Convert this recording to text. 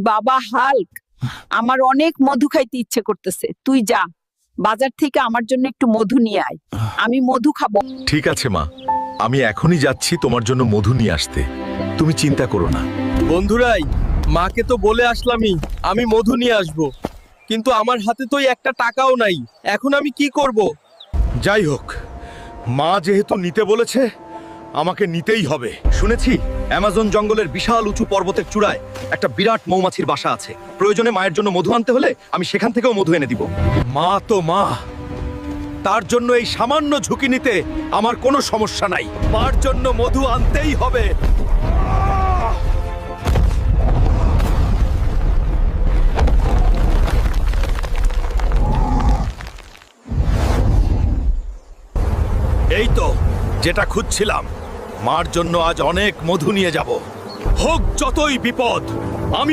বাবা হাল্ক, আমার অনেক মধু খাইতে ইচ্ছে করতেছে। তুই যা, বাজার থেকে আমার জন্য একটু মধু নিয়ে আয়। আমি মধু খাবো। ঠিক আছে মা, আমি এখনই যাচ্ছি তোমার জন্য মধু নিয়ে আসতে। তুমি চিন্তা করো না। বন্ধুরাই, মাকে তো বলে আসলামই আমি মধু নিয়ে আসব, কিন্তু আমার হাতে তো একটা টাকাও নাই। এখন আমি কি করব? যাই হোক, মা যেহেতু নিতে বলেছে, আমাকে নিতেই হবে। শুনেছি অ্যামাজন জঙ্গলের বিশাল উঁচু পর্বতের চূড়ায় একটা বিরাট মৌমাছির বাসা আছে। প্রয়োজনে মায়ের জন্য মধু আনতে হলে আমি সেখান থেকেও মধু এনে দিব। মা তো মা, তার জন্য এই সামান্য ঝুঁকি নিতে আমার কোনো সমস্যা নাই। মার জন্য মধু আনতেই হবে। এই তো যেটা খুঁজছিলাম। মার জন্য আজ অনেক মধু নিয়ে যাব। হোক যতই বিপদ, আমি